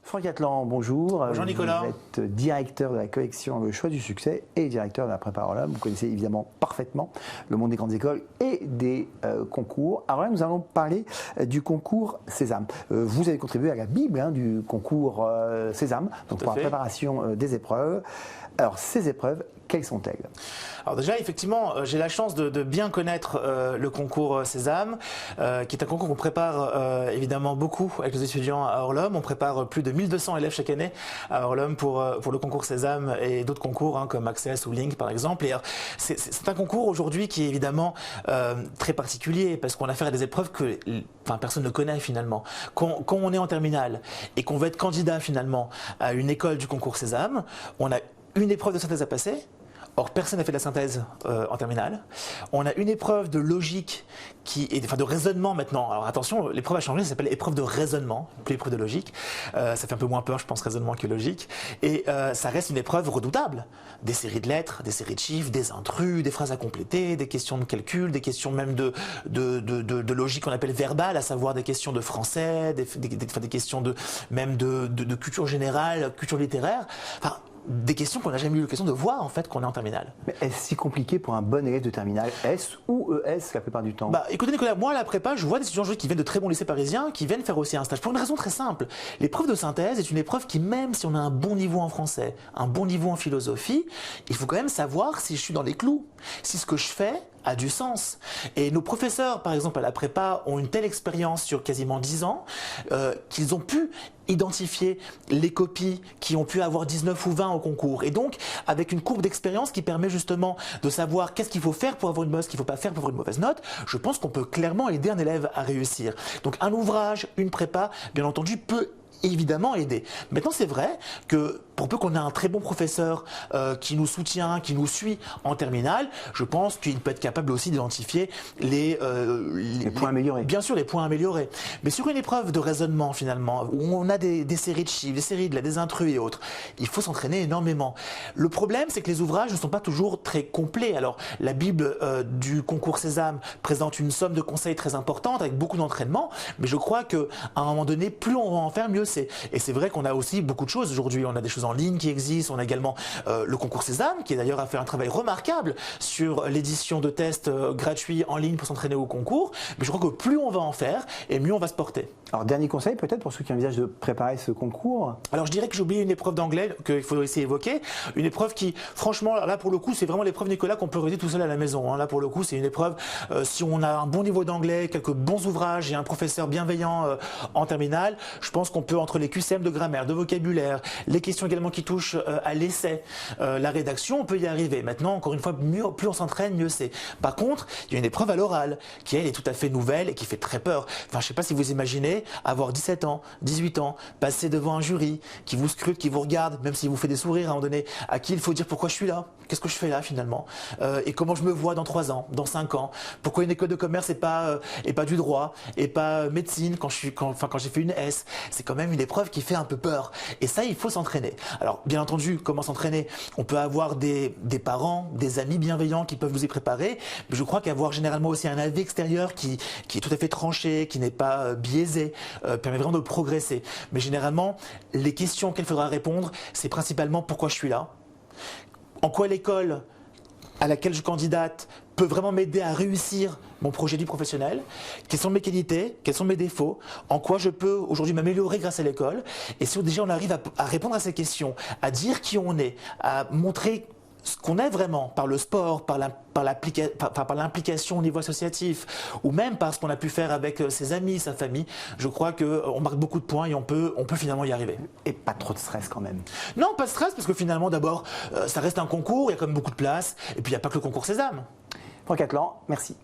Franck Atlan, bonjour. Bonjour Nicolas. Vous êtes directeur de la collection Le Choix du Succès et directeur de la Prépa Orlum. Vous connaissez évidemment parfaitement le monde des grandes écoles et des concours. Alors là, nous allons parler du concours Sésame. Vous avez contribué à la Bible du concours Sésame, donc pour la préparation des épreuves. Alors, ces épreuves, quelles sont-elles? Alors déjà, effectivement, j'ai la chance de bien connaître le concours Sésame, qui est un concours qu'on prépare évidemment beaucoup avec les étudiants à Orlum. On prépare plus de 1200 élèves chaque année à Orlum pour le concours Sésame et d'autres concours comme Access ou Link par exemple. Et c'est un concours aujourd'hui qui est évidemment très particulier parce qu'on a affaire à des épreuves que personne ne connaît finalement. Quand on est en terminale et qu'on veut être candidat finalement à une école du concours Sésame, on a une épreuve de synthèse à passer. Or, personne n'a fait de la synthèse en terminale. On a une épreuve de logique de raisonnement maintenant. Alors attention, l'épreuve a changé, ça s'appelle épreuve de raisonnement, plus épreuve de logique. Ça fait un peu moins peur, je pense, raisonnement que logique. Et ça reste une épreuve redoutable. Des séries de lettres, des séries de chiffres, des intrus, des phrases à compléter, des questions de calcul, des questions même de logique qu'on appelle verbale, à savoir des questions de français, des questions de culture générale, culture littéraire. Enfin, des questions qu'on n'a jamais eu l'occasion de voir en fait quand on est en terminale. Mais est-ce si compliqué pour un bon élève de terminale S ou ES la plupart du temps? Écoutez Nicolas, moi à la prépa, je vois des étudiants qui viennent de très bons lycées parisiens qui viennent faire aussi un stage pour une raison très simple. L'épreuve de synthèse est une épreuve qui, même si on a un bon niveau en français, un bon niveau en philosophie, il faut quand même savoir si je suis dans les clous, si ce que je fais a du sens. Et nos professeurs, par exemple à la prépa, ont une telle expérience sur quasiment 10 ans qu'ils ont pu identifier les copies qui ont pu avoir 19 ou 20 au concours. Et donc, avec une courbe d'expérience qui permet justement de savoir qu'est-ce qu'il faut faire pour avoir une bonne note, ce qu'il ne faut pas faire pour avoir une mauvaise note, je pense qu'on peut clairement aider un élève à réussir. Donc un ouvrage, une prépa, bien entendu, peut évidemment aider. Maintenant, c'est vrai que pour peu qu'on ait un très bon professeur qui nous soutient, qui nous suit en terminale, je pense qu'il peut être capable aussi d'identifier les points améliorés. Bien sûr, les points améliorés. Mais sur une épreuve de raisonnement, finalement, où on a des séries de chiffres, des séries des intrus et autres, il faut s'entraîner énormément. Le problème, c'est que les ouvrages ne sont pas toujours très complets. Alors, la Bible du concours Sésame présente une somme de conseils très importante, avec beaucoup d'entraînement, mais je crois qu'à un moment donné, plus on va en faire, mieux c'est. Et c'est vrai qu'on a aussi beaucoup de choses aujourd'hui. On a des choses en ligne qui existent. On a également le concours Sésame, qui d'ailleurs a fait un travail remarquable sur l'édition de tests gratuits en ligne pour s'entraîner au concours. Mais je crois que plus on va en faire, et mieux on va se porter. Alors, dernier conseil peut-être pour ceux qui envisagent de préparer ce concours? Alors, je dirais que j'ai oublié une épreuve d'anglais qu'il faudrait essayer d'évoquer. Une épreuve qui, franchement, là pour le coup, c'est vraiment l'épreuve Nicolas qu'on peut réaliser tout seul à la maison. Là pour le coup, c'est une épreuve, si on a un bon niveau d'anglais, quelques bons ouvrages et un professeur bienveillant en terminale, je pense qu'on peut, entre les QCM de grammaire, de vocabulaire, les questions également qui touchent à l'essai, la rédaction, on peut y arriver. Maintenant, encore une fois, plus on s'entraîne, mieux c'est. Par contre, il y a une épreuve à l'oral qui, elle, est tout à fait nouvelle et qui fait très peur. Enfin, je sais pas si vous imaginez avoir 17 ans, 18 ans, passer devant un jury qui vous scrute, qui vous regarde, même s'il vous fait des sourires à un moment donné, à qui il faut dire pourquoi je suis là, qu'est-ce que je fais là finalement, et comment je me vois dans 3 ans, dans 5 ans, pourquoi une école de commerce et pas du droit, et pas médecine quand j'ai fait une S. C'est quand même une épreuve qui fait un peu peur. Et ça, il faut s'entraîner. Alors, bien entendu, comment s'entraîner? On peut avoir des parents, des amis bienveillants qui peuvent vous y préparer, mais je crois qu'avoir généralement aussi un avis extérieur qui est tout à fait tranché, qui n'est pas biaisé, permet vraiment de progresser. Mais généralement, les questions qu'il faudra répondre, c'est principalement pourquoi je suis là, en quoi l'école à laquelle je candidate peut vraiment m'aider à réussir mon projet de vie professionnel, quelles sont mes qualités, quels sont mes défauts, en quoi je peux aujourd'hui m'améliorer grâce à l'école. Et si déjà on arrive à répondre à ces questions, à dire qui on est, à montrer ce qu'on est vraiment par le sport, par l'implication au niveau associatif, ou même par ce qu'on a pu faire avec ses amis, sa famille, je crois qu'on marque beaucoup de points et on peut finalement y arriver. Et pas trop de stress quand même? Non, pas de stress, parce que finalement, d'abord, ça reste un concours, il y a quand même beaucoup de place, et puis il n'y a pas que le concours Sésame. Franck Atlan, merci.